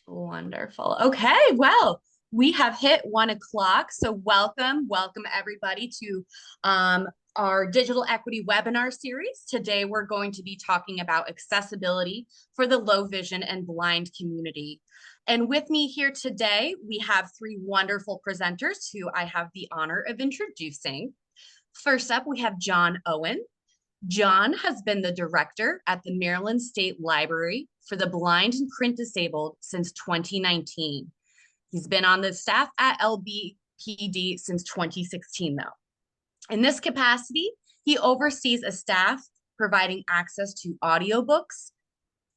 Wonderful. Okay, well, we have hit 1 o'clock. So welcome everybody to our digital equity webinar series. Today, we're going to be talking about accessibility for the low vision and blind community. And with me here today, we have three wonderful presenters who I have the honor of introducing. First up, we have John Owen. John has been the director at the Maryland State Library for the blind and print disabled since 2019. He's been on the staff at LBPD since 2016, though. In this capacity, he oversees a staff providing access to audiobooks,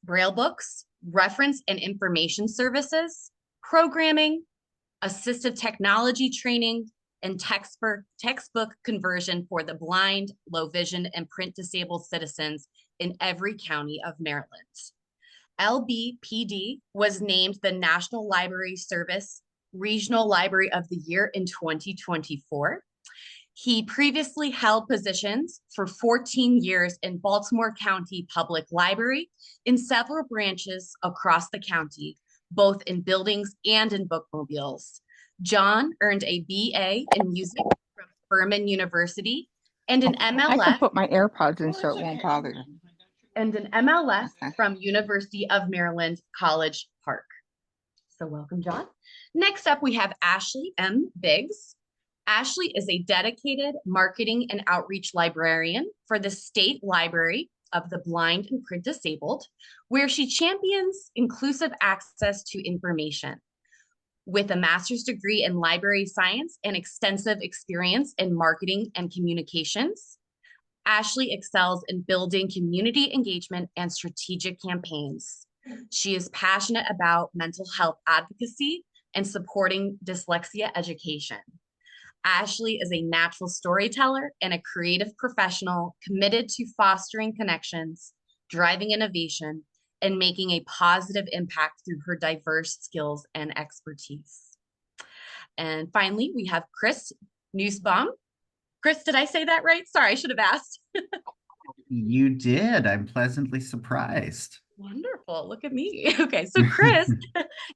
braille books, reference and information services, programming, assistive technology training, and textbook conversion for the blind, low vision, and print disabled citizens in every county of Maryland. LBPD was named the National Library Service Regional Library of the Year in 2024. He previously held positions for 14 years in Baltimore County Public Library in several branches across the county, both in buildings and in bookmobiles. John earned a BA in music from Furman University and an MLS. I can put my AirPods in so it won't bother you. And an MLS from University of Maryland College Park. So welcome, John. Next up, we have Ashley M. Biggs. Ashley is a dedicated marketing and outreach librarian for the State Library of the Blind and Print Disabled, where she champions inclusive access to information. With a master's degree in library science and extensive experience in marketing and communications, Ashley excels in building community engagement and strategic campaigns. She is passionate about mental health advocacy and supporting dyslexia education. Ashley is a natural storyteller and a creative professional committed to fostering connections, driving innovation, and making a positive impact through her diverse skills and expertise. And finally, we have Chris Nusbaum. Chris, did I say that right? Sorry, I should have asked. You did. I'm pleasantly surprised. Wonderful. Look at me. Okay, so Chris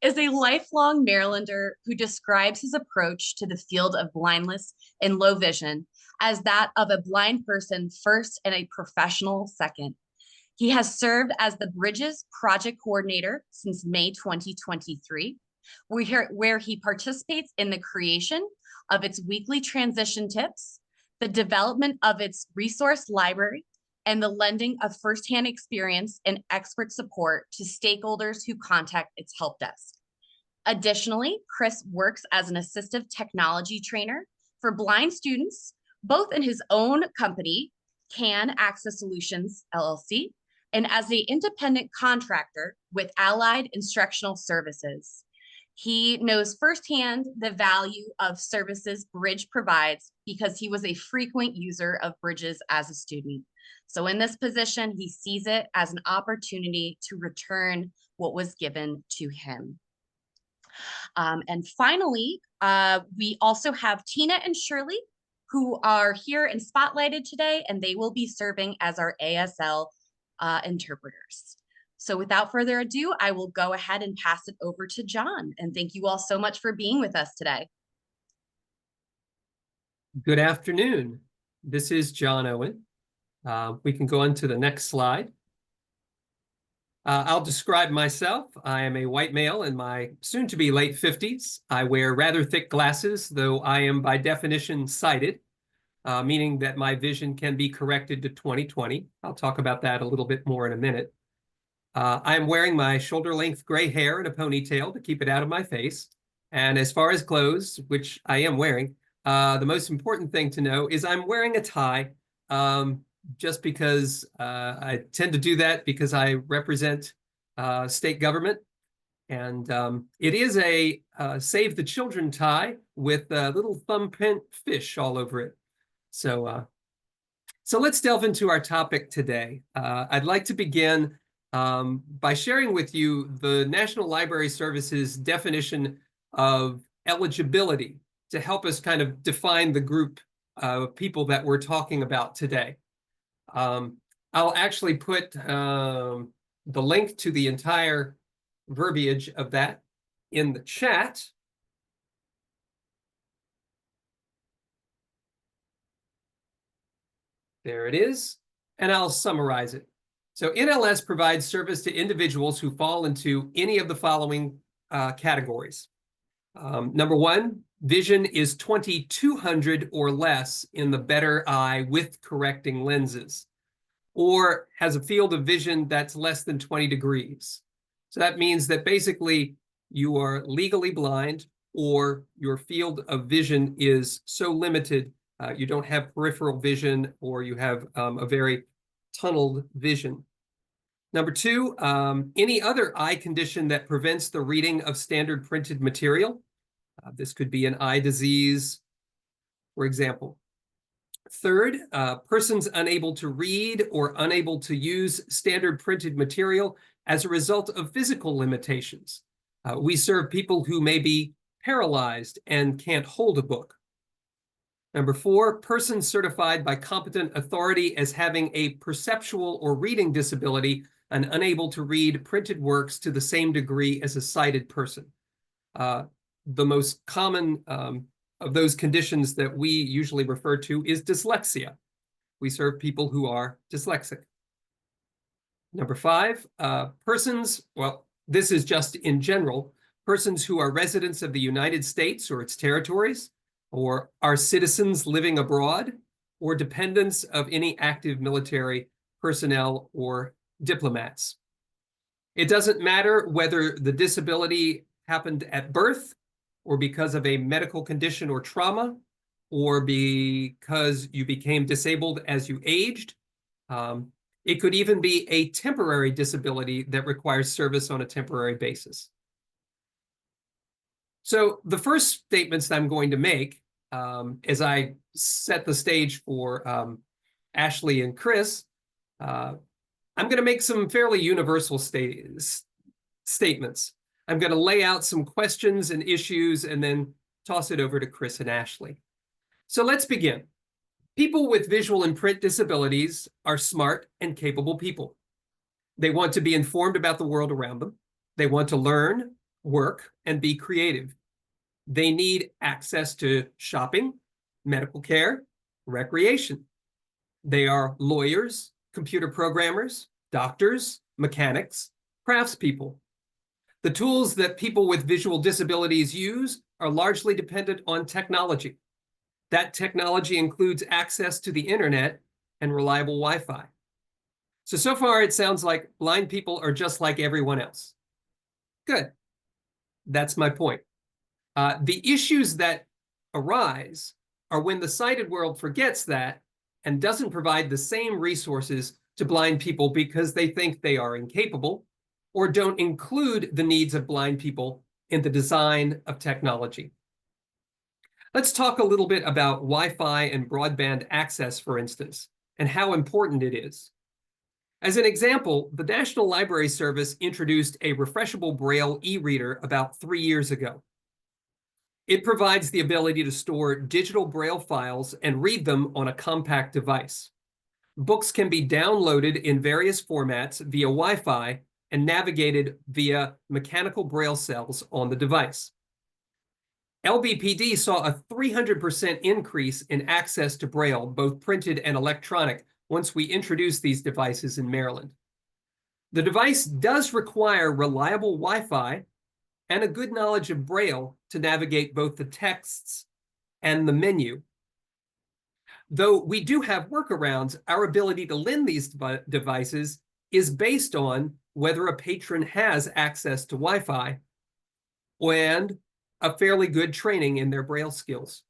is a lifelong Marylander who describes his approach to the field of blindness and low vision as that of a blind person first and a professional second. He has served as the Bridges Project Coordinator since May 2023, where he participates in the creation of its weekly transition tips, the development of its resource library, and the lending of firsthand experience and expert support to stakeholders who contact its help desk. Additionally, Chris works as an assistive technology trainer for blind students, both in his own company, Can Access Solutions, LLC, and as an independent contractor with Allied Instructional Services. He knows firsthand the value of services Bridge provides because he was a frequent user of Bridges as a student. So in this position, he sees it as an opportunity to return what was given to him. And finally, we also have Tina and Sherly, who are here and spotlighted today, and they will be serving as our ASL interpreters. So without further ado, I will go ahead and pass it over to John. And thank you all so much for being with us today. Good afternoon. This is John Owen. We can go on to the next slide. I'll describe myself. I am a white male in my soon-to-be late 50s. I wear rather thick glasses, though I am by definition sighted, meaning that my vision can be corrected to 20/20. I'll talk about that a little bit more in a minute. I'm wearing my shoulder-length gray hair in a ponytail to keep it out of my face. And as far as clothes, which I am wearing, the most important thing to know is I'm wearing a tie, just because I tend to do that because I represent state government. And it is a Save the Children tie with a little thumbprint fish all over it. So let's delve into our topic today. I'd like to begin by sharing with you the National Library Service's definition of eligibility to help us kind of define the group of people that we're talking about today. I'll actually put the link to the entire verbiage of that in the chat. There it is, and I'll summarize it. So NLS provides service to individuals who fall into any of the following categories. Number one, vision is 20/200 or less in the better eye with correcting lenses, or has a field of vision that's less than 20 degrees. So that means that basically you are legally blind, or your field of vision is so limited you don't have peripheral vision, or you have a very tunneled vision. Number two, any other eye condition that prevents the reading of standard printed material. This could be an eye disease, for example. Third, persons unable to read or unable to use standard printed material as a result of physical limitations. We serve people who may be paralyzed and can't hold a book. Number four, persons certified by competent authority as having a perceptual or reading disability and unable to read printed works to the same degree as a sighted person. The most common of those conditions that we usually refer to is dyslexia. We serve people who are dyslexic. Number five, persons, well, this is just in general, persons who are residents of the United States or its territories, or are citizens living abroad, or dependents of any active military personnel or diplomats. It doesn't matter whether the disability happened at birth, or because of a medical condition or trauma, or because you became disabled as you aged. It could even be a temporary disability that requires service on a temporary basis. So the first statements that I'm going to make as I set the stage for Ashley and Chris, I'm going to make some fairly universal statements. I'm going to lay out some questions and issues and then toss it over to Chris and Ashley. So let's begin. People with visual and print disabilities are smart and capable people. They want to be informed about the world around them. They want to learn, work, and be creative. They need access to shopping, medical care, recreation. They are lawyers, computer programmers, doctors, mechanics, craftspeople. The tools that people with visual disabilities use are largely dependent on technology. That technology includes access to the internet and reliable Wi-Fi. So far it sounds like blind people are just like everyone else. Good. That's my point. The issues that arise are when the sighted world forgets that and doesn't provide the same resources to blind people because they think they are incapable, or don't include the needs of blind people in the design of technology. Let's talk a little bit about Wi-Fi and broadband access, for instance, and how important it is. As an example, the National Library Service introduced a refreshable Braille e-reader about 3 years ago. It provides the ability to store digital Braille files and read them on a compact device. Books can be downloaded in various formats via Wi-Fi and navigated via mechanical Braille cells on the device. LBPD saw a 300% increase in access to Braille, both printed and electronic, once we introduced these devices in Maryland. The device does require reliable Wi-Fi and a good knowledge of Braille to navigate both the texts and the menu. Though we do have workarounds, our ability to lend these devices is based on whether a patron has access to Wi-Fi and a fairly good training in their Braille skills.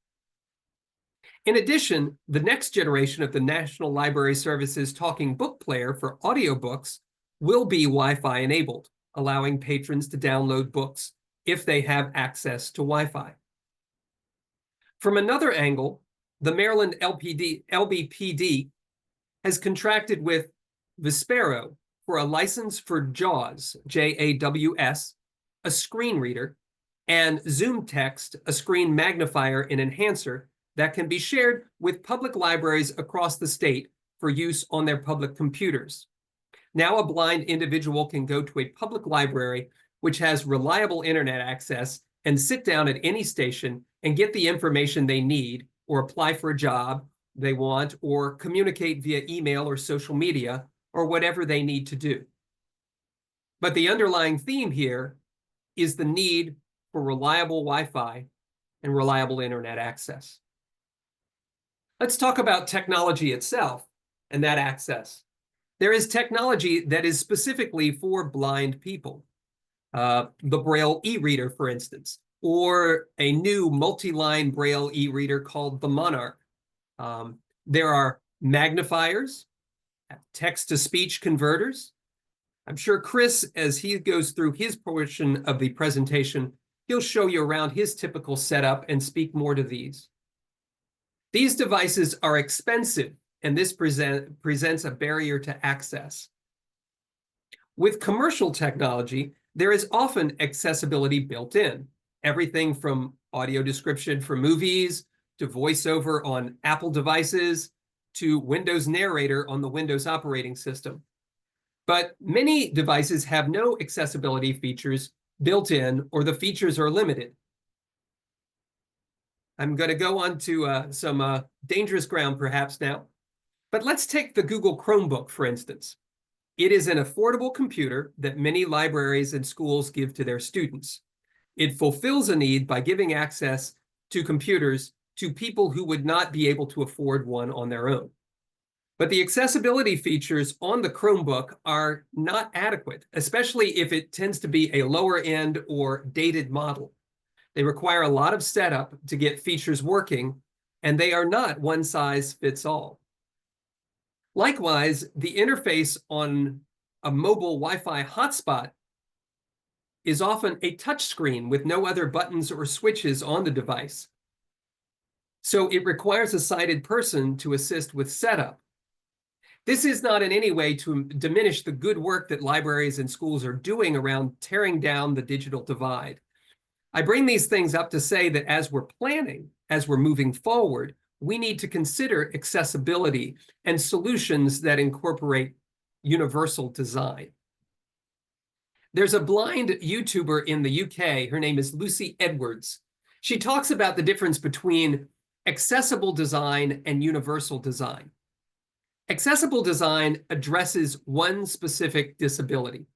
In addition, the next generation of the National Library Service's talking book player for audiobooks will be Wi-Fi enabled, allowing patrons to download books if they have access to Wi-Fi. From another angle, the Maryland LBPD has contracted with Vispero for a license for JAWS, J-A-W-S, a screen reader, and Zoom Text, a screen magnifier and enhancer that can be shared with public libraries across the state for use on their public computers. Now a blind individual can go to a public library which has reliable internet access, and sit down at any station and get the information they need, or apply for a job they want, or communicate via email or social media, or whatever they need to do. But the underlying theme here is the need for reliable Wi-Fi and reliable internet access. Let's talk about technology itself and that access. There is technology that is specifically for blind people. The Braille e-reader, for instance, or a new multi-line Braille e-reader called the Monarch. There are magnifiers, text-to-speech converters. I'm sure Chris, as he goes through his portion of the presentation, he'll show you around his typical setup and speak more to these. These devices are expensive, and this presents a barrier to access. With commercial technology, there is often accessibility built in. Everything from audio description for movies, to voiceover on Apple devices, to Windows Narrator on the Windows operating system. But many devices have no accessibility features built in, or the features are limited. I'm going to go on to some dangerous ground perhaps now. But let's take the Google Chromebook, for instance. It is an affordable computer that many libraries and schools give to their students. It fulfills a need by giving access to computers to people who would not be able to afford one on their own. But the accessibility features on the Chromebook are not adequate, especially if it tends to be a lower end or dated model. They require a lot of setup to get features working, and they are not one size fits all. Likewise, the interface on a mobile Wi-Fi hotspot is often a touchscreen with no other buttons or switches on the device. So it requires a sighted person to assist with setup. This is not in any way to diminish the good work that libraries and schools are doing around tearing down the digital divide. I bring these things up to say that as we're planning, as we're moving forward, we need to consider accessibility and solutions that incorporate universal design. There's a blind YouTuber in the UK. Her name is Lucy Edwards. She talks about the difference between accessible design and universal design. Accessible design addresses one specific disability.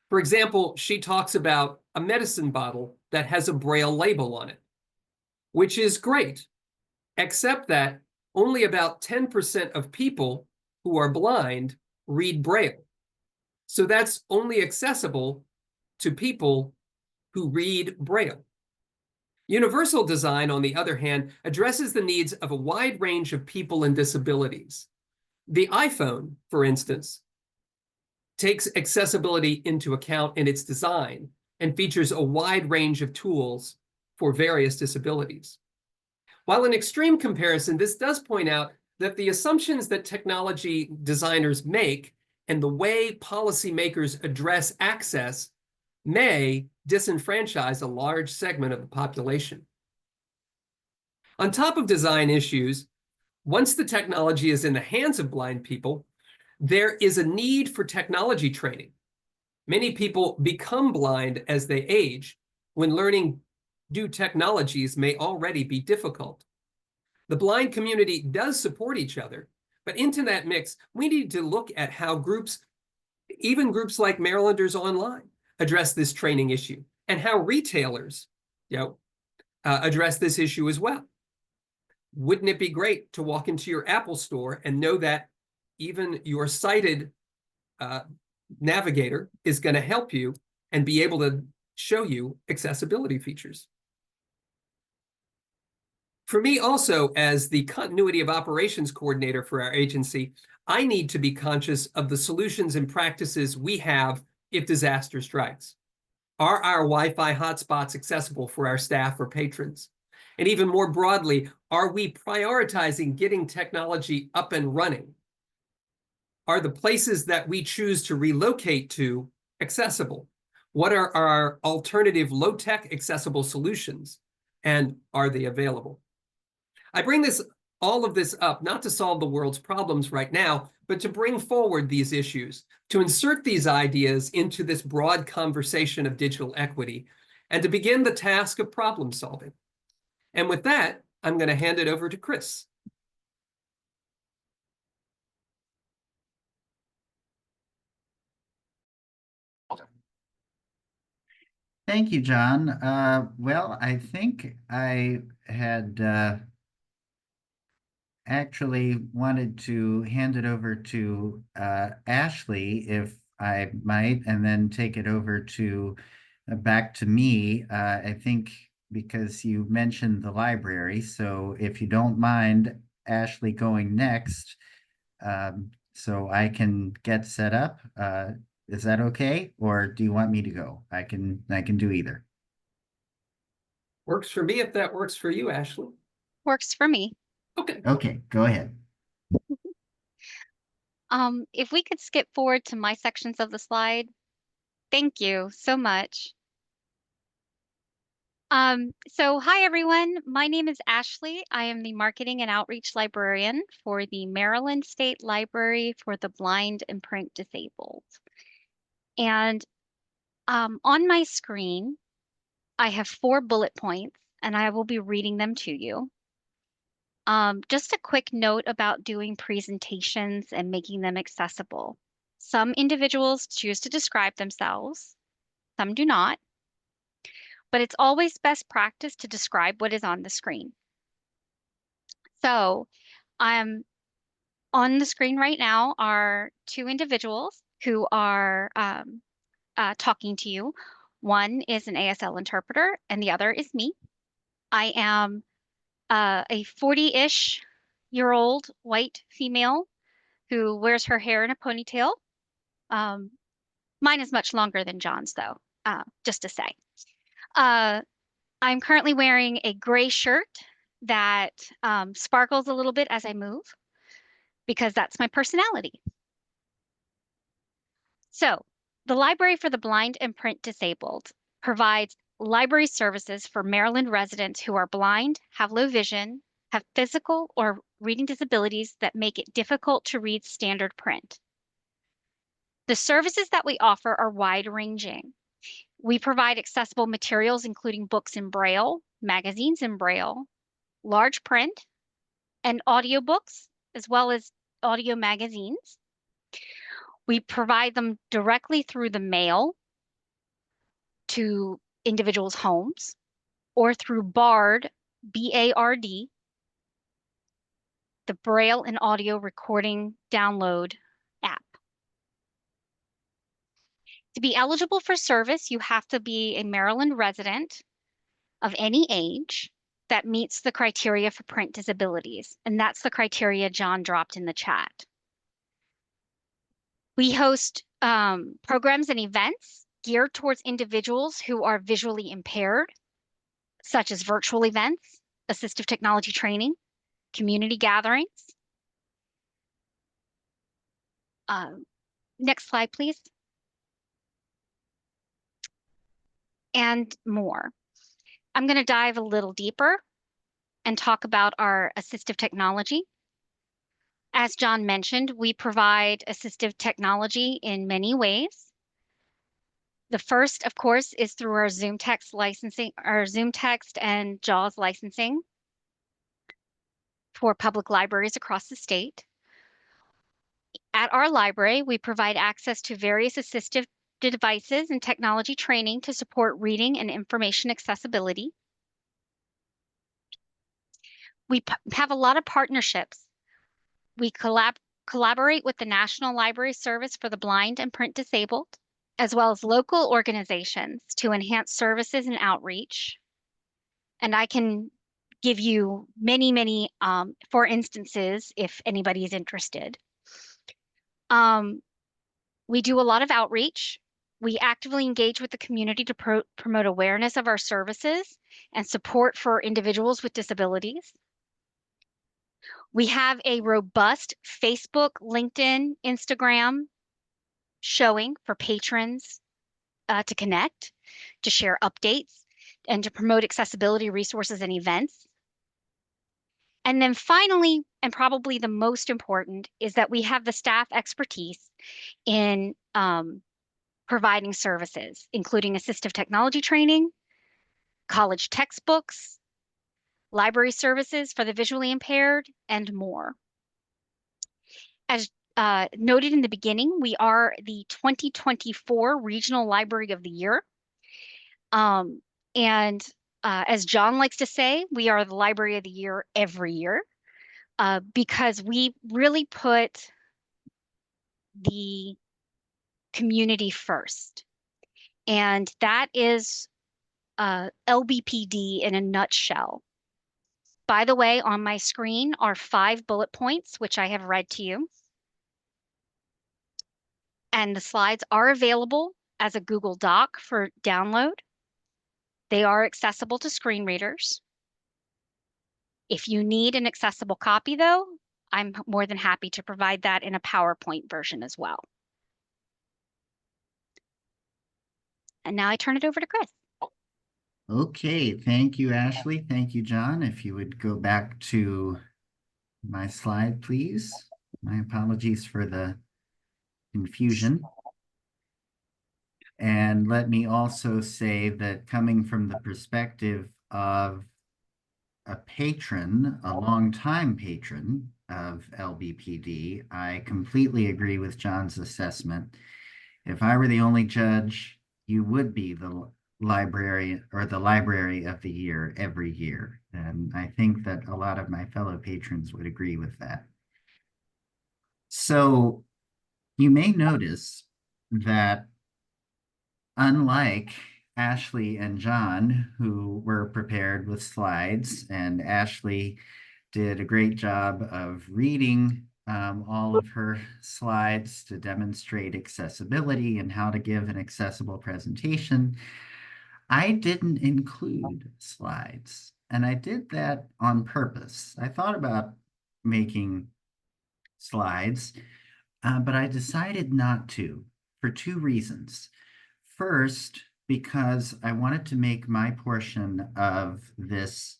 For example, she talks about a medicine bottle that has a Braille label on it, which is great, except that only about 10% of people who are blind read Braille. So that's only accessible to people who read Braille. Universal design, on the other hand, addresses the needs of a wide range of people and disabilities. The iPhone, for instance, takes accessibility into account in its design and features a wide range of tools for various disabilities. While in extreme comparison, this does point out that the assumptions that technology designers make and the way policymakers address access may disenfranchise a large segment of the population. On top of design issues, once the technology is in the hands of blind people, there is a need for technology training. Many people become blind as they age, when learning new technologies may already be difficult. The blind community does support each other, but into that mix, we need to look at how groups, even groups like Marylanders Online, address this training issue, and how retailers, address this issue as well. Wouldn't it be great to walk into your Apple store and know that even your sighted navigator is going to help you and be able to show you accessibility features? For me also, as the continuity of operations coordinator for our agency, I need to be conscious of the solutions and practices we have if disaster strikes. Are our Wi-Fi hotspots accessible for our staff or patrons? And even more broadly, are we prioritizing getting technology up and running? Are the places that we choose to relocate to accessible? What are our alternative low-tech accessible solutions? And are they available? I bring all of this up not to solve the world's problems right now, but to bring forward these issues, to insert these ideas into this broad conversation of digital equity, and to begin the task of problem solving. And with that, I'm going to hand it over to Chris. Thank you, John. Well, I think I had actually wanted to hand it over to Ashley, if I might, and then take it over to back to me. I think because you mentioned the library, so if you don't mind, Ashley going next, so I can get set up. Is that okay? Or do you want me to go? I can do either. Works for me if that works for you, Ashley. Works for me. Okay. Okay, go ahead. If we could skip forward to my sections of the slide. Thank you so much. So hi everyone, my name is Ashley. I am the Marketing and Outreach Librarian for the Maryland State Library for the Blind and Print Disabled. And on my screen, I have 4 bullet points and I will be reading them to you. Just a quick note about doing presentations and making them accessible. Some individuals choose to describe themselves, some do not, but it's always best practice to describe what is on the screen. So on the screen right now are 2 individuals who are talking to you. One is an ASL interpreter and the other is me. I am a 40-ish-year-old white female who wears her hair in a ponytail. Mine is much longer than John's, though, just to say. I'm currently wearing a gray shirt that sparkles a little bit as I move because that's my personality. So, the Library for the Blind and Print Disabled provides library services for Maryland residents who are blind, have low vision, have physical or reading disabilities that make it difficult to read standard print. The services that we offer are wide-ranging. We provide accessible materials, including books in Braille, magazines in Braille, large print, and audiobooks, as well as audio magazines. We provide them directly through the mail to individuals' homes or through BARD, B-A-R-D, the Braille and Audio Recording Download app. To be eligible for service, you have to be a Maryland resident of any age that meets the criteria for print disabilities, and that's the criteria John dropped in the chat. We host programs and events geared towards individuals who are visually impaired, such as virtual events, assistive technology training, community gatherings. Next slide, please. And more. I'm going to dive a little deeper and talk about our assistive technology. As John mentioned, we provide assistive technology in many ways. The first, of course, is through our Zoom text licensing, our Zoom text and JAWS licensing for public libraries across the state. At our library, we provide access to various assistive devices and technology training to support reading and information accessibility. We have a lot of partnerships. We collaborate with the National Library Service for the Blind and Print Disabled, as well as local organizations to enhance services and outreach. And I can give you many, for instances, if anybody is interested. We do a lot of outreach. We actively engage with the community to promote awareness of our services and support for individuals with disabilities. We have a robust Facebook, LinkedIn, Instagram showing for patrons to connect, to share updates, and to promote accessibility resources and events. And then finally, and probably the most important, is that we have the staff expertise in providing services, including assistive technology training, college textbooks, library services for the visually impaired, and more. As noted in the beginning, we are the 2024 Regional Library of the Year. And as John likes to say, we are the Library of the Year every year because we really put the community first. And that is LBPD in a nutshell. By the way, on my screen are 5 bullet points, which I have read to you. And the slides are available as a Google Doc for download. They are accessible to screen readers. If you need an accessible copy, though, I'm more than happy to provide that in a PowerPoint version as well. And now I turn it over to Chris. Okay, thank you, Ashley. Thank you, John. If you would go back to my slide, please. My apologies for the confusion. And let me also say that coming from the perspective of a patron, a longtime patron of LBPD, I completely agree with John's assessment. If I were the only judge, you would be the librarian or the Library of the Year every year. And I think that a lot of my fellow patrons would agree with that. So you may notice that unlike Ashley and John, who were prepared with slides, and Ashley did a great job of reading all of her slides to demonstrate accessibility and how to give an accessible presentation, I didn't include slides. And I did that on purpose. I thought about making slides, but I decided not to for 2 reasons. First, because I wanted to make my portion of this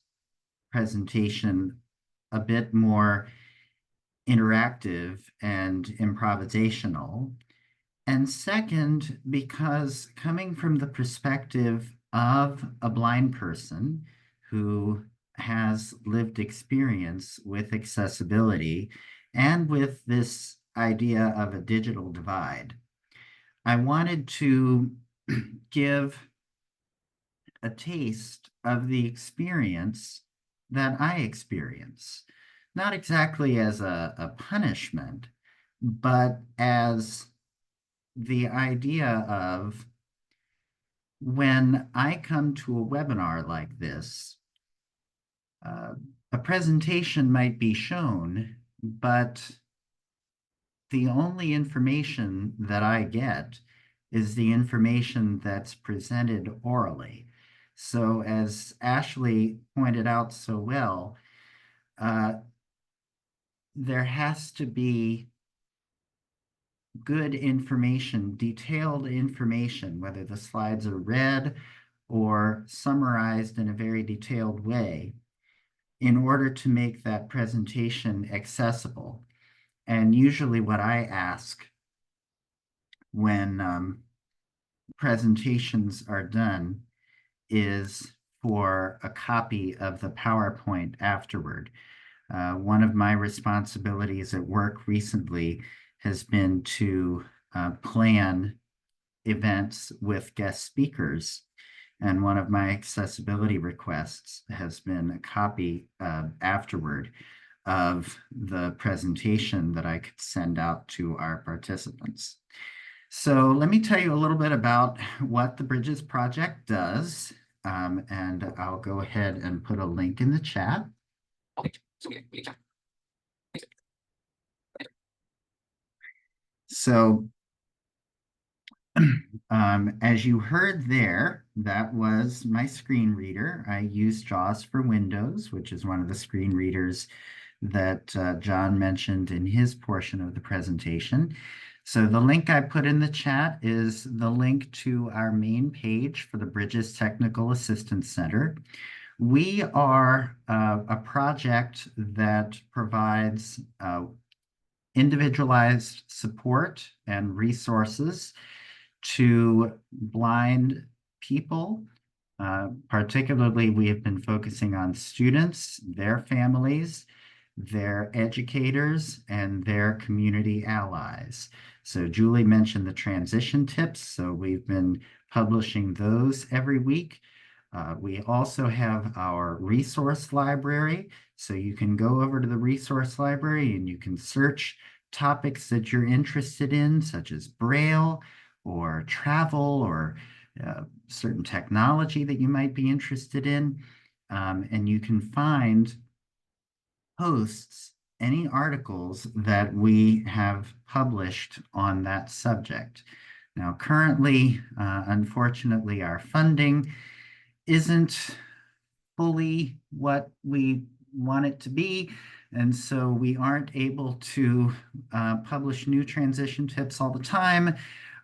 presentation a bit more interactive and improvisational. And second, because coming from the perspective of a blind person who has lived experience with accessibility and with this idea of a digital divide, I wanted to give a taste of the experience that I experience, not exactly as a punishment, but as the idea of when I come to a webinar like this, a presentation might be shown, but the only information that I get is the information that's presented orally. So as Ashley pointed out so well, there has to be good information, detailed information, whether the slides are read or summarized in a very detailed way, in order to make that presentation accessible. And usually what I ask when presentations are done is for a copy of the PowerPoint afterward. One of my responsibilities at work recently has been to plan events with guest speakers. And one of my accessibility requests has been a copy afterward of the presentation that I could send out to our participants. So let me tell you a little bit about what the Bridges Project does. And I'll go ahead and put a link in the chat. So as you heard there, that was my screen reader. I use JAWS for Windows, which is one of the screen readers that John mentioned in his portion of the presentation. So the link I put in the chat is the link to our main page for the Bridges Technical Assistance Center, We are a project that provides individualized support and resources to blind people. Particularly, we have been focusing on students, their families, their educators, and their community allies. So Julie mentioned the transition tips, so we've been publishing those every week. We also have our resource library, so you can go over to the resource library and you can search topics that you're interested in, such as Braille or travel or certain technology that you might be interested in. And you can find posts, any articles that we have published on that subject. Now, currently, unfortunately, our funding isn't fully what we want it to be. And so we aren't able to publish new transition tips all the time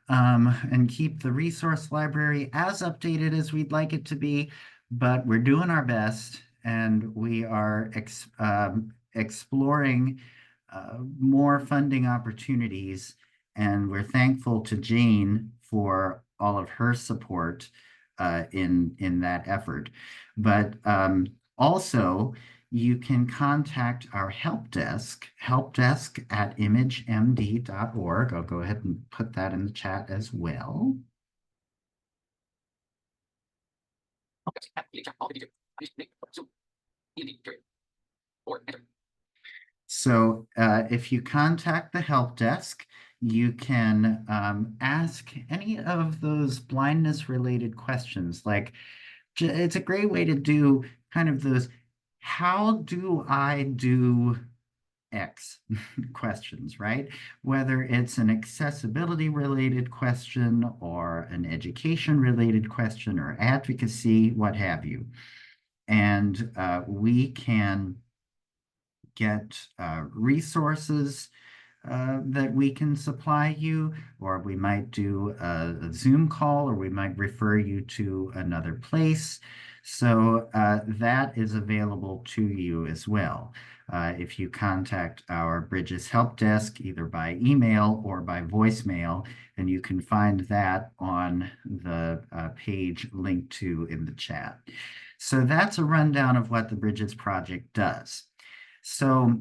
and keep the resource library as updated as we'd like it to be. But we're doing our best, and we are exploring more funding opportunities. And we're thankful to Jane for all of her support in that effort. But also, you can contact our help desk at imagemd.org. I'll go ahead and put that in the chat as well. So if you contact the help desk, you can ask any of those blindness related questions. Like, it's a great way to do kind of those, how do I do X questions, right? Whether it's an accessibility related question or an education related question or advocacy, what have you. And we can get resources that we can supply you, or we might do a Zoom call, or we might refer you to another place. So that is available to you as well. If you contact our Bridges Help Desk, either by email or by voicemail, and you can find that on the page linked to in the chat. So that's a rundown of what the Bridges Project does. So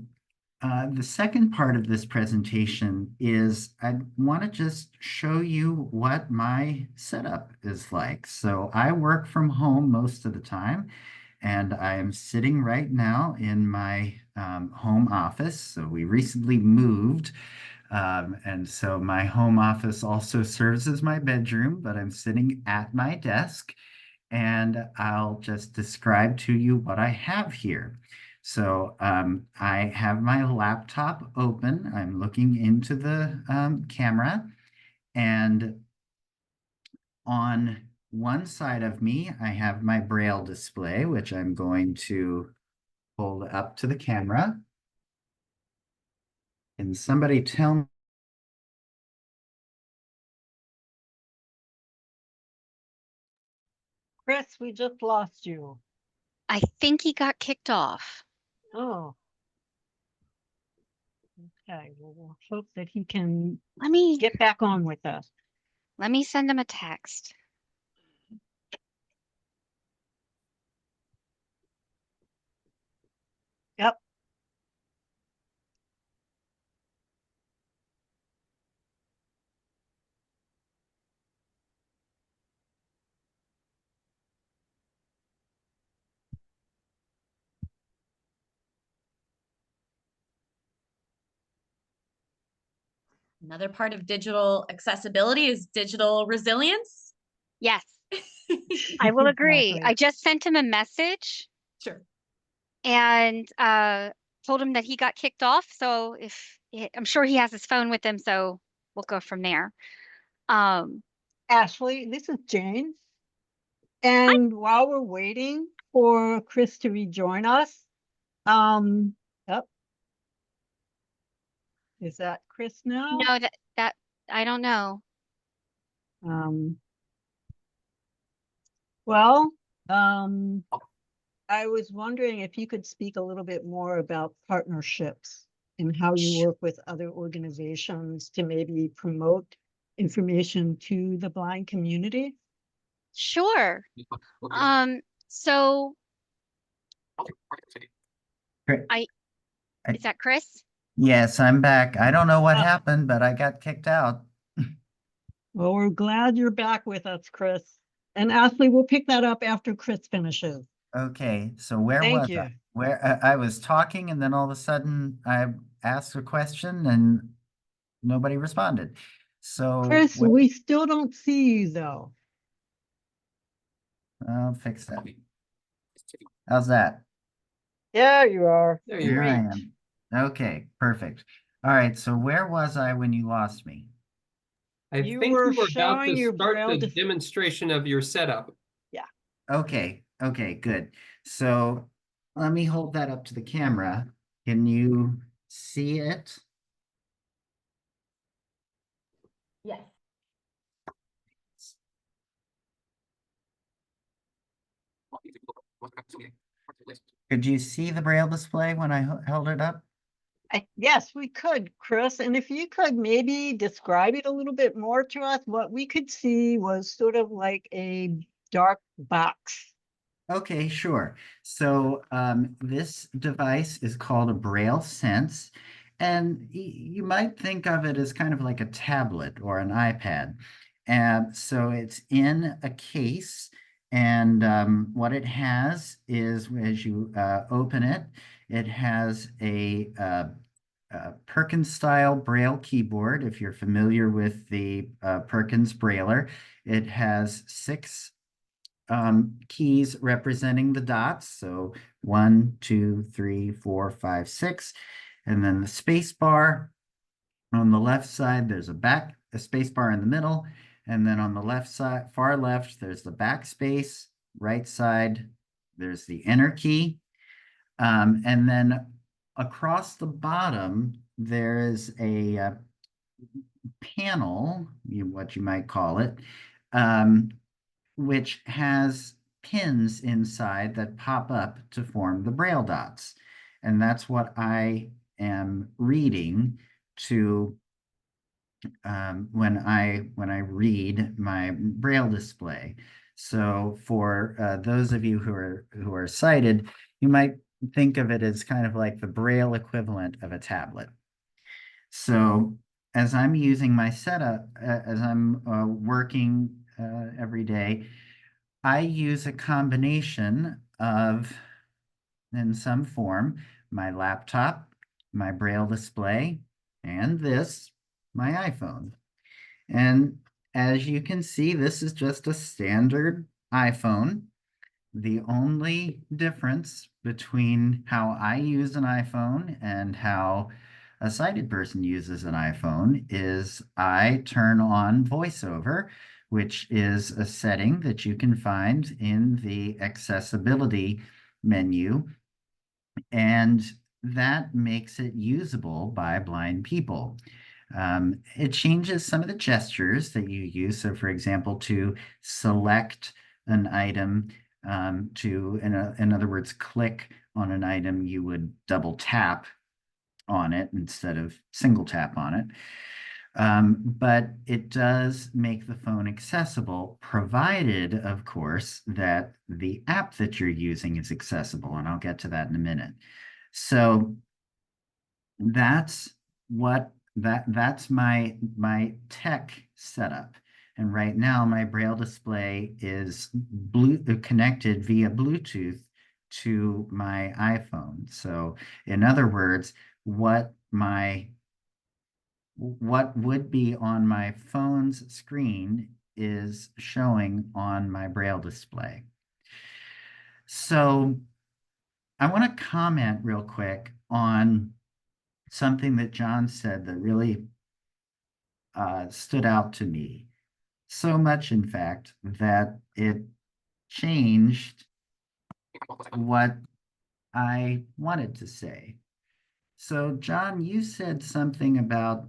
the second part of this presentation is I want to just show you what my setup is like. So I work from home most of the time, and I am sitting right now in my home office. So we recently moved, and so my home office also serves as my bedroom, but I'm sitting at my desk, and I'll just describe to you what I have here. So I have my laptop open. I'm looking into the camera, and on one side of me, I have my Braille display, which I'm going to hold up to the camera. Can somebody tell me? Chris, we just lost you. I think he got kicked off. Oh. Okay, well, we'll hope that he can Let me get back on with us. send him a text. Yep. Another part of digital accessibility is digital resilience. Yes, I will agree. Exactly. I just sent him a message Sure. and told him that he got kicked off. So I'm sure he has his phone with him, so we'll go from there. Ashley, this is Jane. And while we're waiting for Chris to rejoin us, yep. Is that Chris now? No, that I don't know. Well, I was wondering if you could speak a little bit more about partnerships and how you work with other organizations to maybe promote information to the blind community. Sure. So Great. I, I- is that Chris? Yes, I'm back. I don't know what Ah. happened, but I got kicked out. Well, we're glad you're back with us, Chris. And Ashley, we'll pick that up after Chris finishes. Okay, so where Thank was I? you. Where I was talking, and then all of a sudden I asked a question and nobody responded. So Chris, we still don't see you though. I'll fix that. How's that? Yeah, you are. There you Here I Great. am. Okay, perfect. All right, so where was I when you lost me? I You think were you were about showing to your start braille the demonstration of your setup. Okay, okay, good. So let me hold that up to the camera. Can you see it? Yes. Could you see the braille display when I held it up? Yes, we could, Chris. And if you could maybe describe it a little bit more to us, what we could see was sort of like a dark box. Okay, sure. So this device is called a Braille Sense, and you might think of it as kind of like a tablet or an iPad. And so it's in a case, and what it has is, as you open it, it has a Perkins style Braille keyboard. If you're familiar with the Perkins Brailler, it has six keys representing the dots. So 1, 2, 3, 4, 5, 6. And then the space bar on the left side, there's a space bar in the middle. And then on the left side, far left, there's the backspace. Right side, there's the enter key. And then across the bottom, there is a panel, what you might call it, um, which has pins inside that pop up to form the braille dots. And that's what I am reading to when I read my braille display. So for those of you who are sighted, you might think of it as kind of like the braille equivalent of a tablet. So as I'm using my setup, as I'm working every day, I use a combination of, in some form, my laptop, my braille display, and this, my iPhone. And as you can see, this is just a standard iPhone. The only difference between how I use an iPhone and how a sighted person uses an iPhone is I turn on VoiceOver, which is a setting that you can find in the accessibility menu, and that makes it usable by blind people. It changes some of the gestures that you use. So, for example, to select an item, in other words, click on an item, you would double tap on it instead of single tap on it. But it does make the phone accessible, provided, of course, that the app that you're using is accessible. And I'll get to that in a minute. So that's that's my tech setup. And right now my braille display is connected via Bluetooth to my iPhone. So in other words, what would be on my phone's screen is showing on my braille display. So I want to comment real quick on something that John said that really stood out to me. So much, in fact, that it changed what I wanted to say. So, John, you said something about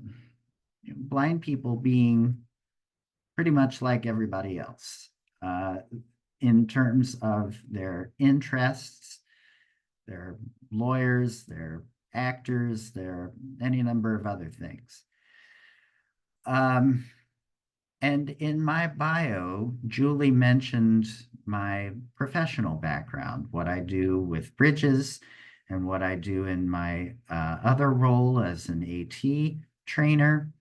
blind people being pretty much like everybody else in terms of their interests they're lawyers, they're actors, they're any number of other things. And in my bio, Julie mentioned my professional background, what I do with bridges and what I do in my other role as an AT trainer.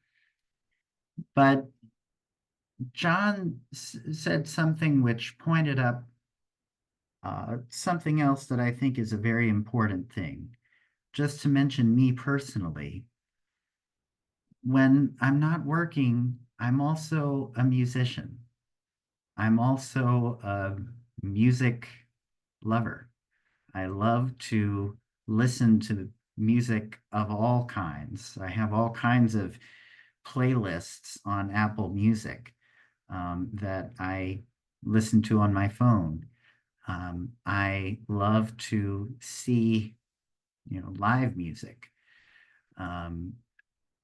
But John said something which pointed up something else that I think is a very important thing. Just to mention me personally, when I'm not working, I'm also a musician. I'm also a music lover. I love to listen to music of all kinds. I have all kinds of playlists on Apple Music that I listen to on my phone. I love to see, live music.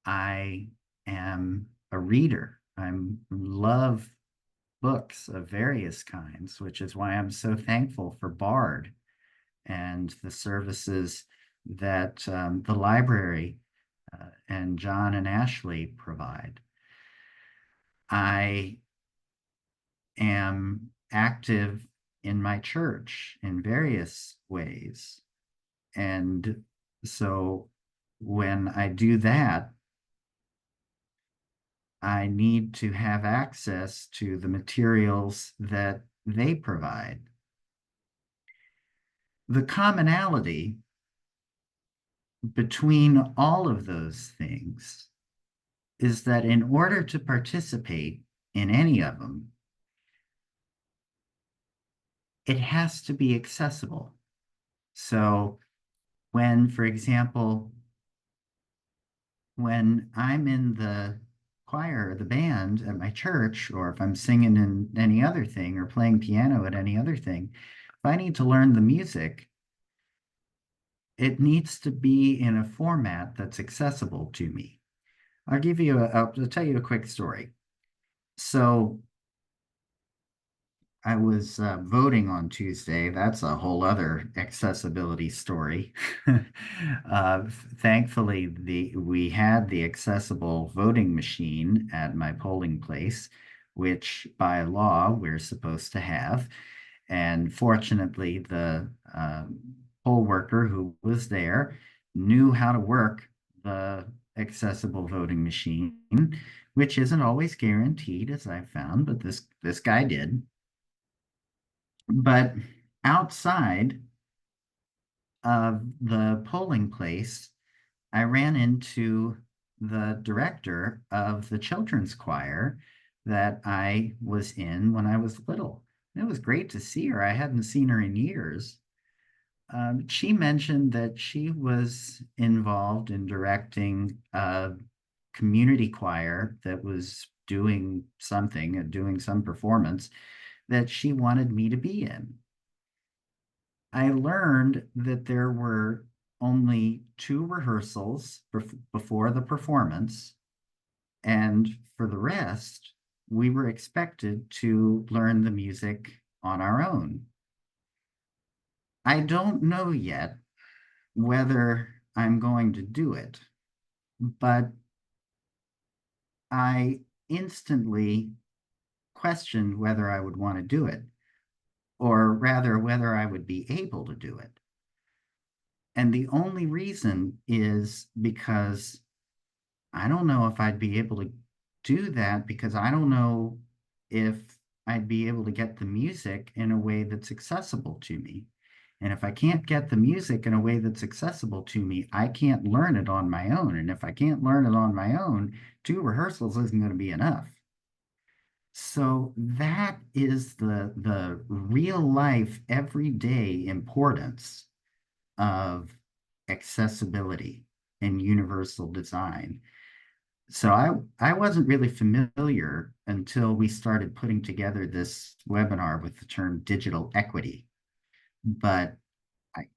I am a reader. I love books of various kinds, which is why I'm so thankful for Bard and the services that the library and John and Ashley provide. I am active in my church in various ways. And so when I do that, I need to have access to the materials that they provide. The commonality between all of those things is that in order to participate in any of them, it has to be accessible. So when, for example, when I'm in the choir or the band at my church, or if I'm singing in any other thing or playing piano at any other thing, if I need to learn the music, it needs to be in a format that's accessible to me. I'll tell you a quick story. So I was voting on Tuesday. That's a whole other accessibility story. Thankfully, we had the accessible voting machine at my polling place, which by law we're supposed to have. And fortunately, the poll worker who was there knew how to work the accessible voting machine, which isn't always guaranteed, as I found, but this guy did. But outside of the polling place, I ran into the director of the children's choir that I was in when I was little. It was great to see her. I hadn't seen her in years. She mentioned that she was involved in directing a community choir that was doing some performance that she wanted me to be in. I learned that there were only 2 rehearsals before the performance, and for the rest, we were expected to learn the music on our own. I don't know yet whether I'm going to do it, but I instantly questioned whether I would want to do it, or rather whether I would be able to do it. And the only reason is because I don't know if I'd be able to do that, because I don't know if I'd be able to get the music in a way that's accessible to me. And if I can't get the music in a way that's accessible to me, I can't learn it on my own. And if I can't learn it on my own, 2 rehearsals isn't going to be enough. So that is the real life, everyday importance of accessibility and universal design. So I wasn't really familiar until we started putting together this webinar with the term digital equity. But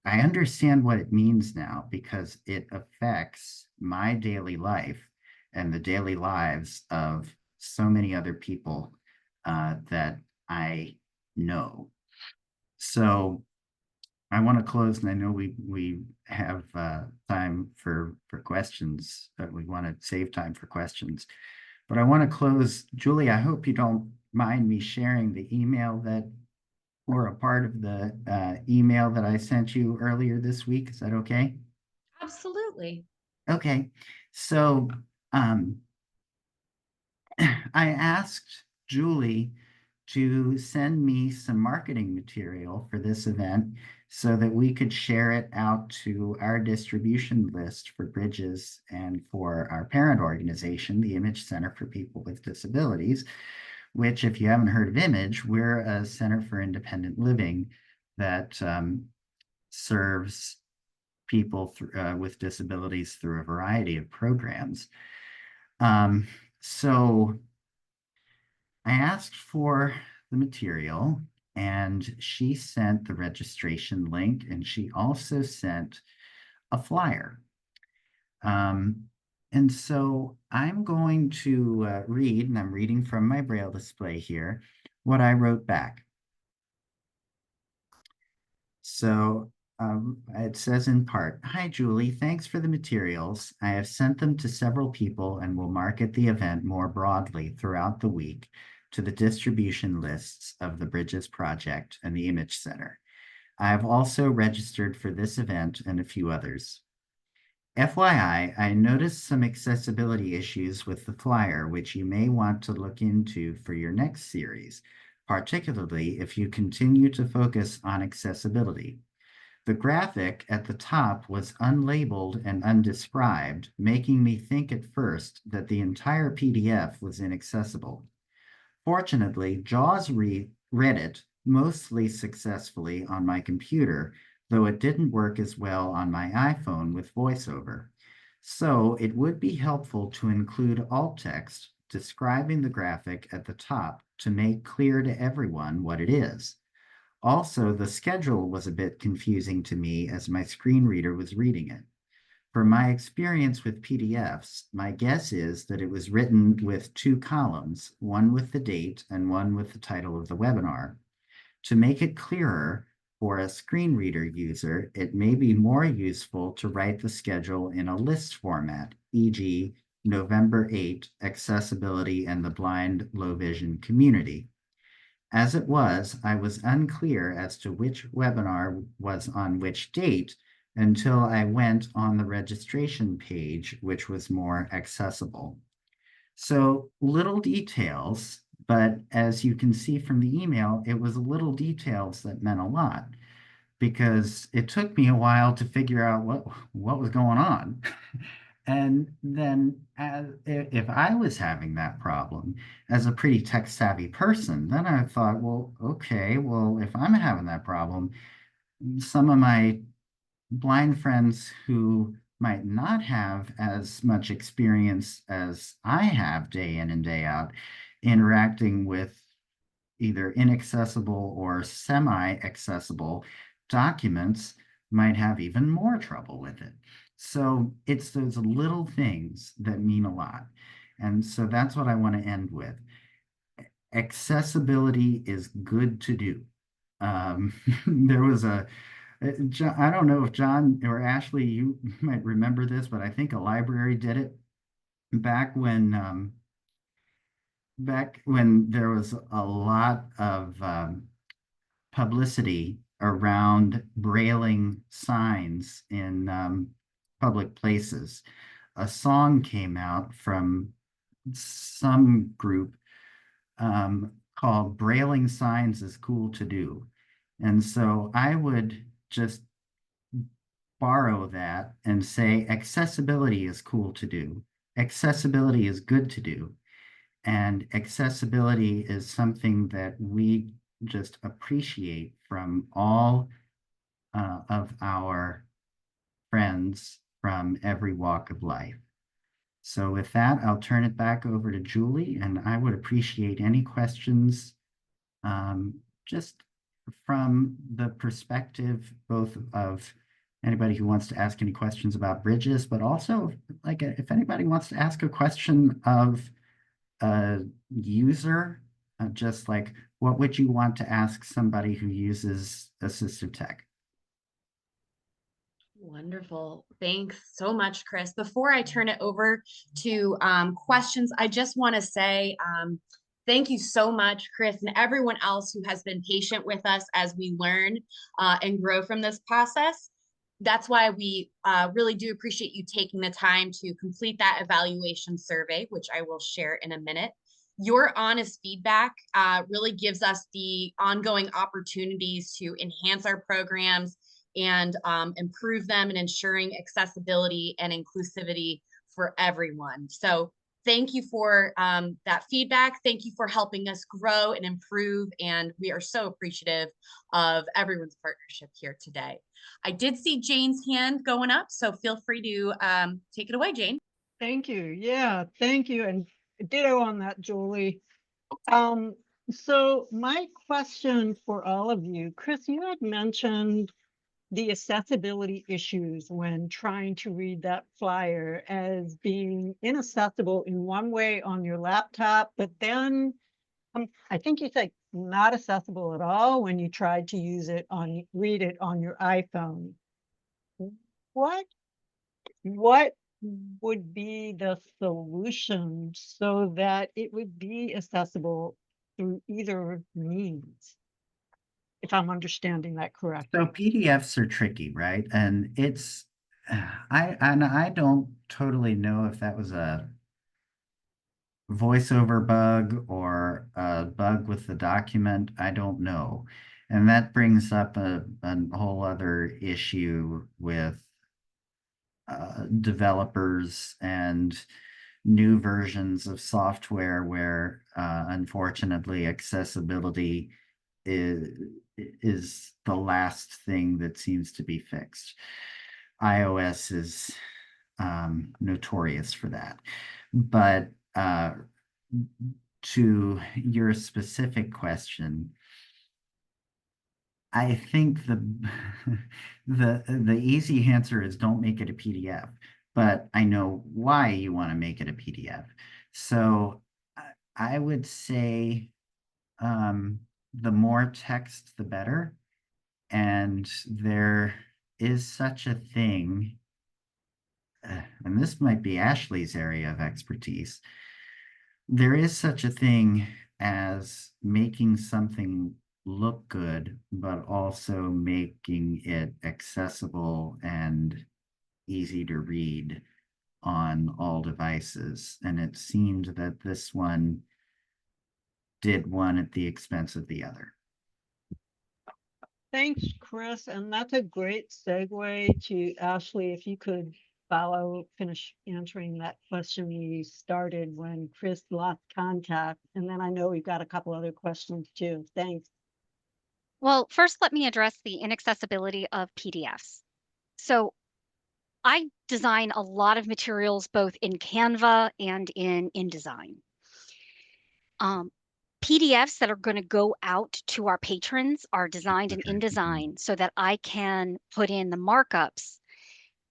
I understand what it means now, because it affects my daily life and the daily lives of so many other people that I know. So I want to close, and I know we have time for questions. We want to save time for questions, but I want to close. Julie, I hope you don't mind me sharing the email that, or a part of the email that I sent you earlier this week. Is that okay? Absolutely. Okay, so I asked Julie to send me some marketing material for this event so that we could share it out to our distribution list for Bridges and for our parent organization, the Image Center for People with Disabilities, which, if you haven't heard of Image, we're a center for independent living that serves people with disabilities through a variety of programs. So I asked for the material, and she sent the registration link, and she also sent a flyer. And so I'm going to read, and I'm reading from my Braille display here, what I wrote back. So it says in part, "Hi, Julie, thanks for the materials. I have sent them to several people and will market the event more broadly throughout the week to the distribution lists of the Bridges Project and the Image Center. I have also registered for this event and a few others. FYI, I noticed some accessibility issues with the flyer, which you may want to look into for your next series, particularly if you continue to focus on accessibility. The graphic at the top was unlabeled and undescribed, making me think at first that the entire PDF was inaccessible. Fortunately, JAWS read it mostly successfully on my computer, though it didn't work as well on my iPhone with VoiceOver. So it would be helpful to include alt text describing the graphic at the top to make clear to everyone what it is. Also, the schedule was a bit confusing to me as my screen reader was reading it. From my experience with PDFs, my guess is that it was written with two columns, one with the date and one with the title of the webinar. To make it clearer for a screen reader user, it may be more useful to write the schedule in a list format, e.g., November 8, Accessibility and the Blind Low Vision Community. As it was, I was unclear as to which webinar was on which date until I went on the registration page, which was more accessible. So little details, but as you can see from the email, it was little details that meant a lot, because it took me a while to figure out what was going on. And then if I was having that problem as a pretty tech savvy person, then I thought, well, okay, well, if I'm having that problem, some of my blind friends who might not have as much experience as I have day in and day out interacting with either inaccessible or semi-accessible documents might have even more trouble with it. So it's those little things that mean a lot. And so that's what I want to end with. Accessibility is good to do. There was I don't know if John or Ashley, you might remember this, but I think a library did it back when there was a lot of publicity around brailing signs in public places. A song came out from some group called "Brailing Signs is Cool to Do." And so I would just borrow that and say accessibility is cool to do. Accessibility is good to do. And accessibility is something that we just appreciate from all of our friends from every walk of life. So with that, I'll turn it back over to Julie, and I would appreciate any questions just from the perspective both of anybody who wants to ask any questions about Bridges, but also like if anybody wants to ask a question of a user, just like what would you want to ask somebody who uses assistive tech? Wonderful. Thanks so much, Chris. Before I turn it over to questions, I just want to say thank you so much, Chris, and everyone else who has been patient with us as we learn and grow from this process. That's why we really do appreciate you taking the time to complete that evaluation survey, which I will share in a minute. Your honest feedback really gives us the ongoing opportunities to enhance our programs and improve them and ensuring accessibility and inclusivity for everyone. So thank you for that feedback. Thank you for helping us grow and improve. And we are so appreciative of everyone's partnership here today. I did see Jane's hand going up, so feel free to take it away, Jane. Thank you. Yeah, thank you. And ditto on that, Julie. So my question for all of you, Chris, you had mentioned the accessibility issues when trying to read that flyer as being inaccessible in one way on your laptop, but then I think you said not accessible at all when you tried to read it on your iPhone. What would be the solution so that it would be accessible through either means? If I'm understanding that correctly. So PDFs are tricky, right? And it's I don't totally know if that was a voiceover bug or a bug with the document. I don't know. And that brings up a whole other issue with developers and new versions of software where unfortunately accessibility is the last thing that seems to be fixed. iOS is notorious for that. But to your specific question, I think the easy answer is don't make it a PDF, but I know why you want to make it a PDF. So I would say the more text, the better. And there is such a thing, and this might be Ashley's area of expertise. There is such a thing as making something look good, but also making it accessible and easy to read on all devices. And it seemed that this one did one at the expense of the other. Thanks, Chris. And that's a great segue to Ashley. If you could finish answering that question we started when Chris lost contact. And then I know we've got a couple other questions too. Thanks. Well, first, let me address the inaccessibility of PDFs. So I design a lot of materials both in Canva and in InDesign. PDFs that are going to go out to our patrons are designed in InDesign so that I can put in the markups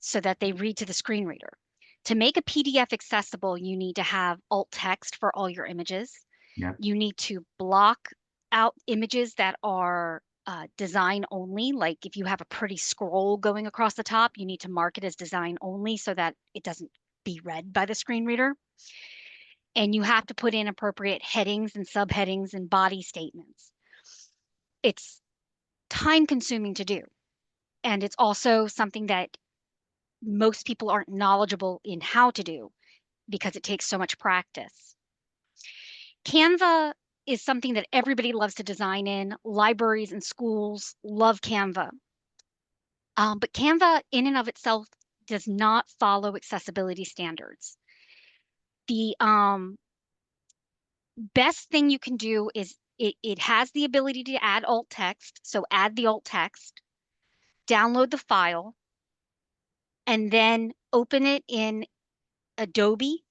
so that they read to the screen reader. To make a PDF accessible, you need to have alt text for all your images. Yep. You need to block out images that are design only. Like if you have a pretty scroll going across the top, you need to mark it as design only so that it doesn't be read by the screen reader. And you have to put in appropriate headings and subheadings and body statements. It's time consuming to do. And it's also something that most people aren't knowledgeable in how to do because it takes so much practice. Canva is something that everybody loves to design in. Libraries and schools love Canva. But Canva in and of itself does not follow accessibility standards. The best thing you can do is it has the ability to add alt text. So add the alt text, download the file, and then open it in Adobe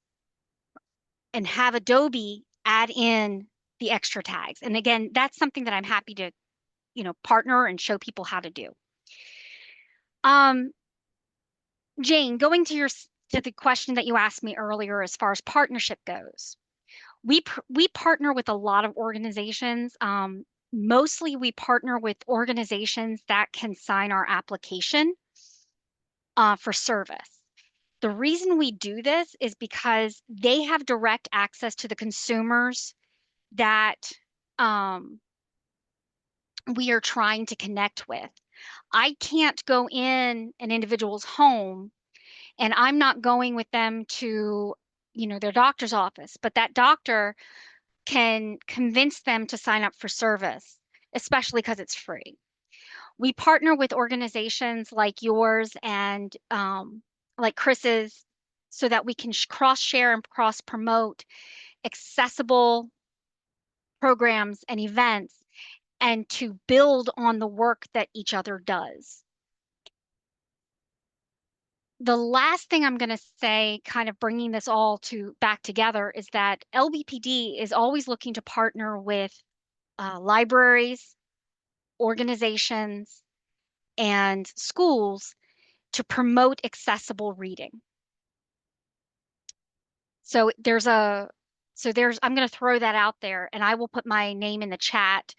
and have Adobe add in the extra tags. And again, that's something that I'm happy to, partner and show people how to do. Jane, going to the question that you asked me earlier as far as partnership goes. We partner with a lot of organizations. Mostly we partner with organizations that can sign our application. for service. The reason we do this is because they have direct access to the consumers that we are trying to connect with. I can't go in an individual's home, and I'm not going with them to, their doctor's office, but that doctor can convince them to sign up for service, especially because it's free. We partner with organizations like yours and like Chris's so that we can cross share and cross promote accessible programs and events and to build on the work that each other does. The last thing I'm going to say, kind of bringing this all back together, is that LBPD is always looking to partner with libraries, organizations, and schools to promote accessible reading. So I'm going to throw that out there, and I will put my name in the chat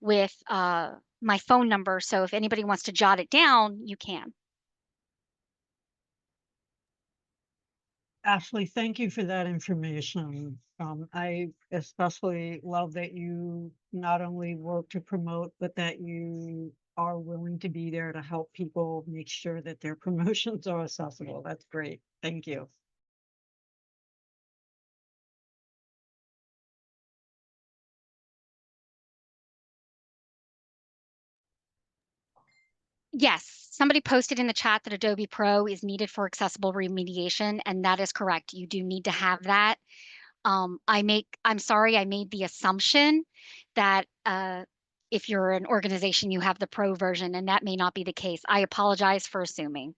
with my phone number. So if anybody wants to jot it down, you can. Ashley, thank you for that information. I especially love that you not only work to promote, but that you are willing to be there to help people make sure that their promotions are accessible. That's great. Thank you. Yes, somebody posted in the chat that Adobe Pro is needed for accessible remediation, and that is correct. You do need to have that. I'm sorry, I made the assumption that if you're an organization, you have the Pro version, and that may not be the case. I apologize for assuming.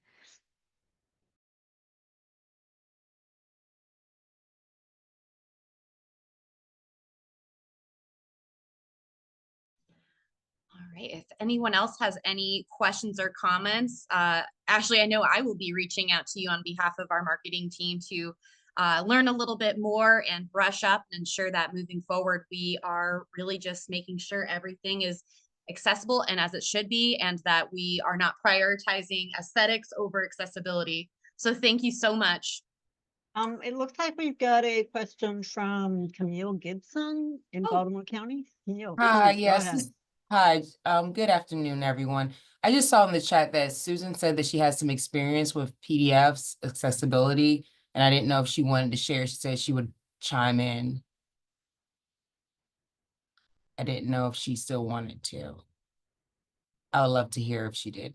All right, if anyone else has any questions or comments, Ashley, I know I will be reaching out to you on behalf of our marketing team to learn a little bit more and brush up and ensure that moving forward, we are really just making sure everything is accessible and as it should be, and that we are not prioritizing aesthetics over accessibility. So thank you so much. It looks like we've got a question from Camille Gibson in Baltimore County. Camille, Hi, please, yes. go ahead. Hi, good afternoon, everyone. I just saw in the chat that Susan said that she has some experience with PDFs accessibility, and I didn't know if she wanted to share. She said she would chime in. I didn't know if she still wanted to. I would love to hear if she did.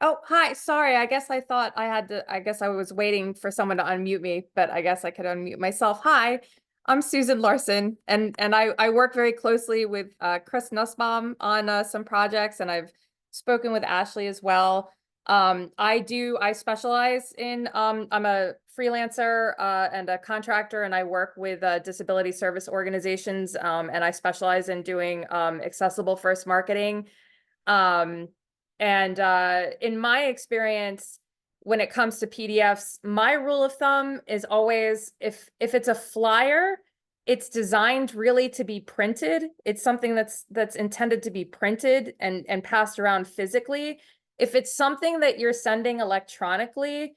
Oh, hi. Sorry. I guess I was waiting for someone to unmute me, but I guess I could unmute myself. Hi, I'm Susan Larson, and I work very closely with Chris Nusbaum on some projects, and I've spoken with Ashley as well. I specialize in, I'm a freelancer and a contractor, and I work with disability service organizations, and I specialize in doing accessible first marketing. And in my experience, when it comes to PDFs, my rule of thumb is always if it's a flyer, it's designed really to be printed. It's something that's intended to be printed and passed around physically. If it's something that you're sending electronically,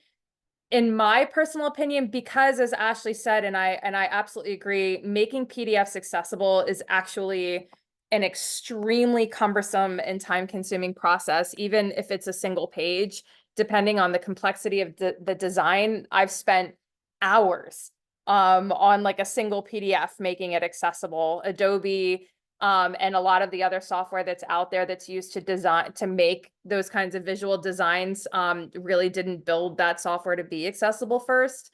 in my personal opinion, because as Ashley said, and I absolutely agree, making PDFs accessible is actually an extremely cumbersome and time-consuming process, even if it's a single page. Depending on the complexity of the design, I've spent hours on like a single PDF making it accessible. Adobe and a lot of the other software that's out there that's used to make those kinds of visual designs really didn't build that software to be accessible first.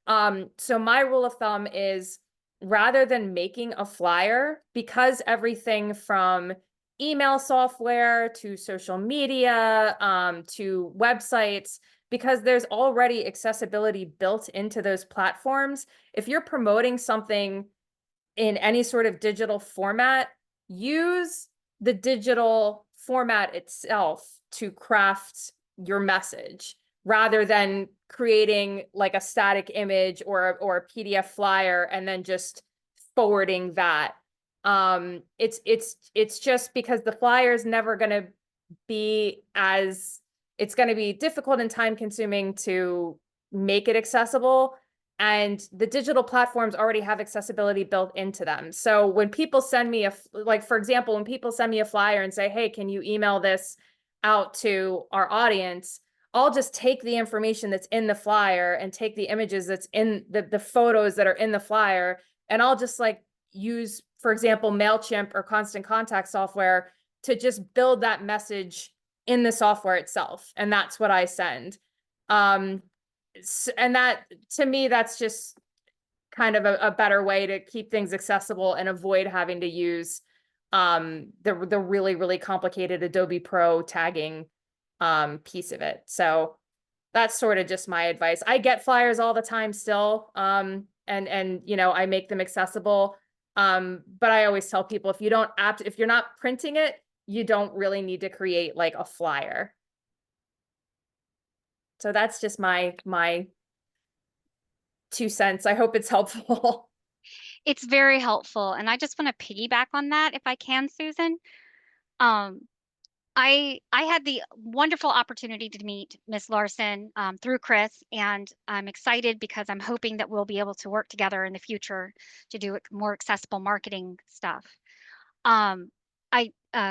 So my rule of thumb is, rather than making a flyer, because everything from email software to social media to websites, because there's already accessibility built into those platforms, if you're promoting something in any sort of digital format, use the digital format itself to craft your message, rather than creating like a static image or a PDF flyer and then just forwarding that. It's just because the flyer is never going to be as it's going to be difficult and time consuming to make it accessible. And the digital platforms already have accessibility built into them. So when people send me like, for example, when people send me a flyer and say, hey, can you email this out to our audience? I'll just take the information that's in the flyer and take the images that's in the photos that are in the flyer. And I'll just like use, for example, MailChimp or Constant Contact software to just build that message in the software itself. And that's what I send. And that, to me, that's just kind of a better way to keep things accessible and avoid having to use the really, really complicated Adobe Pro tagging piece of it. So that's sort of just my advice. I get flyers all the time still, and you know, I make them accessible. But I always tell people, if you're not printing it, you don't really need to create like a flyer. So that's just my 2 cents. I hope it's helpful. It's very helpful. And I just want to piggyback on that if I can, Susan. I had the wonderful opportunity to meet Miss Larson through Chris, and I'm excited because I'm hoping that we'll be able to work together in the future to do more accessible marketing stuff.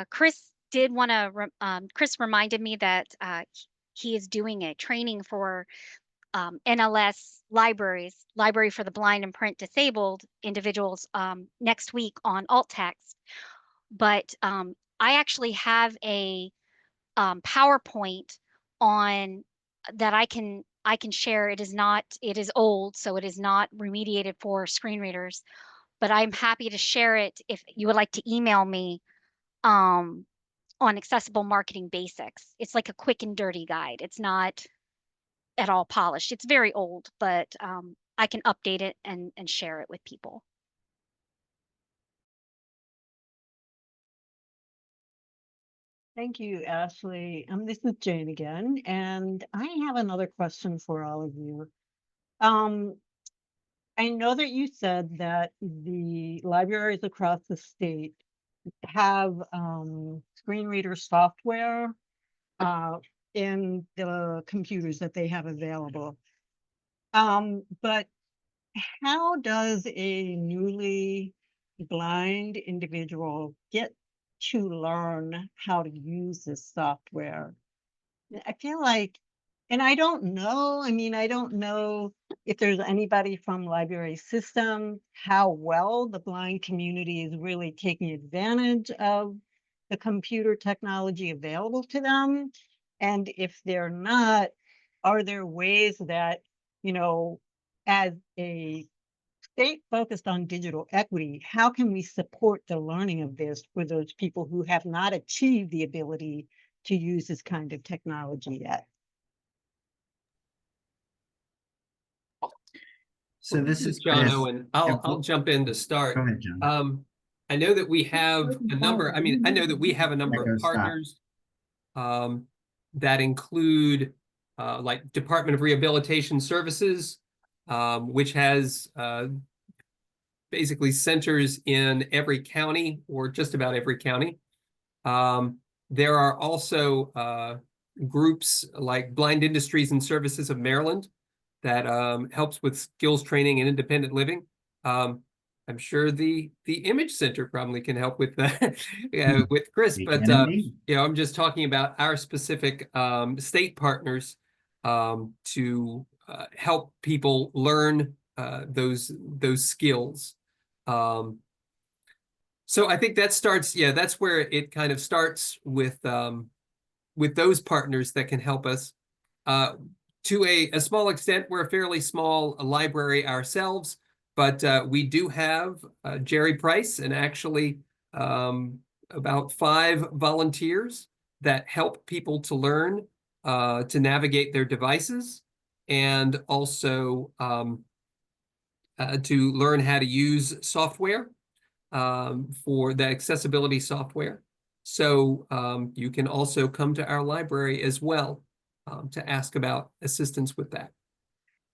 Chris did want to, Chris reminded me that he is doing a training for NLS Library for the Blind and Print Disabled individuals next week on alt text. But I actually have a PowerPoint on that I can share. It is old, so it is not remediated for screen readers, but I'm happy to share it if you would like to email me on accessible marketing basics. It's like a quick and dirty guide. It's not at all polished. It's very old, but I can update it and share it with people. Thank you, Ashley. This is Jane again, and I have another question for all of you. I know that you said that the libraries across the state have screen reader software in the computers that they have available. But how does a newly blind individual get to learn how to use this software? I feel like, and I don't know, I don't know if there's anybody from library system, how well the blind community is really taking advantage of the computer technology available to them. And if they're not, are there ways that, you know, as a state focused on digital equity, how can we support the learning of this for those people who have not achieved the ability to use this kind of technology yet? So this is John Chris. Owen. I'll jump in to start. Go ahead, John. I know that we have a number. I know that we have a number of Stop. partners that include like Department of Rehabilitation Services, which has basically centers in every county or just about every county. There are also groups like Blind Industries and Services of Maryland that helps with skills training and independent living. I'm sure the Image Center probably can help with that with Chris, but you know, I'm just talking about our specific state partners to help people learn those skills. So I think that starts, yeah, that's where it kind of starts with those partners that can help us. To a small extent, we're a fairly small library ourselves, but we do have Jerry Price and actually about 5 volunteers that help people to learn to navigate their devices and also to learn how to use software for the accessibility software. So you can also come to our library as well to ask about assistance with that.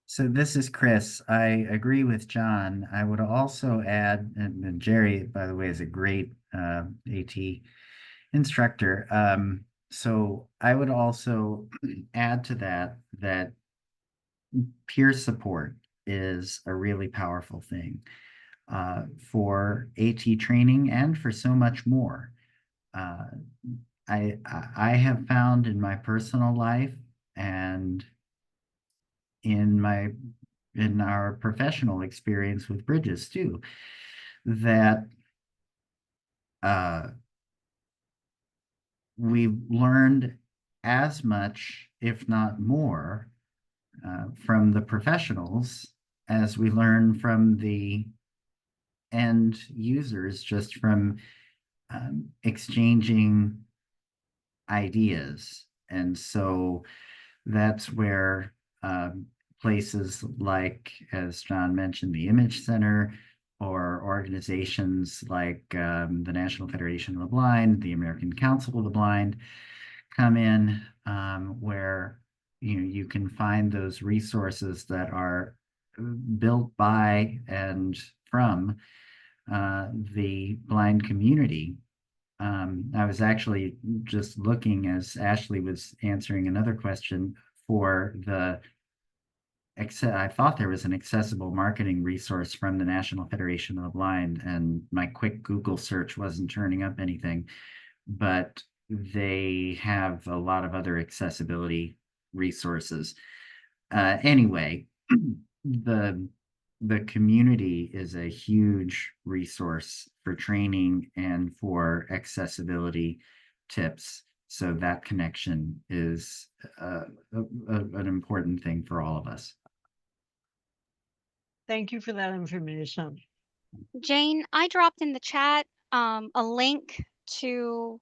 So this is Chris. I agree with John. I would also add, and Jerry, by the way, is a great AT instructor. So I would also add to that that peer support is a really powerful thing for AT training and for so much more. I have found in my personal life and in our professional experience with Bridges too, that we've learned as much, if not more, from the professionals as we learn from the end users, just from exchanging ideas. And so that's where places like, as John mentioned, the Image Center, or organizations like the National Federation of the Blind, the American Council of the Blind, come in, where you can find those resources that are built by and from the blind community. I was actually just looking as Ashley was answering another question for I thought there was an accessible marketing resource from the National Federation of the Blind, and my quick Google search wasn't turning up anything, but they have a lot of other accessibility resources. Anyway, the community is a huge resource for training and for accessibility tips. So that connection is an important thing for all of us. Thank you for that information. Jane, I dropped in the chat a link to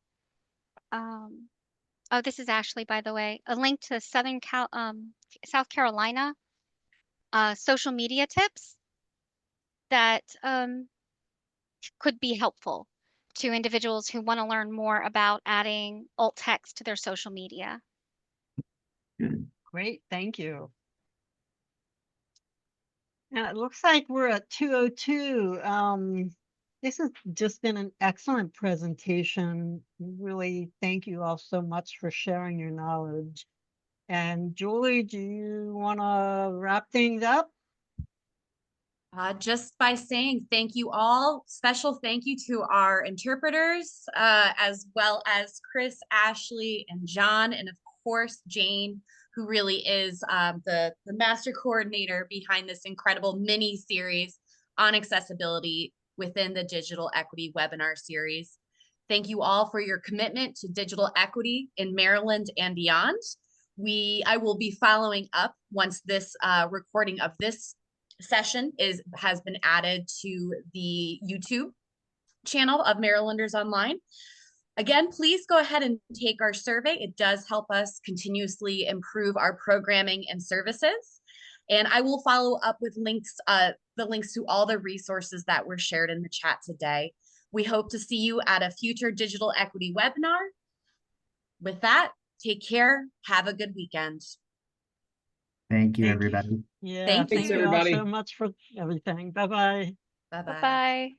oh, this is Ashley, by the way, a link to South Carolina social media tips that could be helpful to individuals who want to learn more about adding alt text to their social media. Great, thank you. Now it looks like we're at 2:02. This has just been an excellent presentation. Really, thank you all so much for sharing your knowledge. And Julie, do you want to wrap things up? Just by saying thank you all. Special thank you to our interpreters, as well as Chris, Ashley, and John, and of course, Jane, who really is the master coordinator behind this incredible mini series on accessibility within the Digital Equity webinar series. Thank you all for your commitment to digital equity in Maryland and beyond. I will be following up once this recording of this session has been added to the YouTube channel of Marylanders Online. Again, please go ahead and take our survey. It does help us continuously improve our programming and services. And I will follow up with links, the links to all the resources that were shared in the chat today. We hope to see you at a future digital equity webinar. With that, take care. Have a good weekend. Thank you, Thank everybody. Yeah, Thank thank you. you all everybody. so much for everything. Bye-bye. Bye-bye. Bye-bye.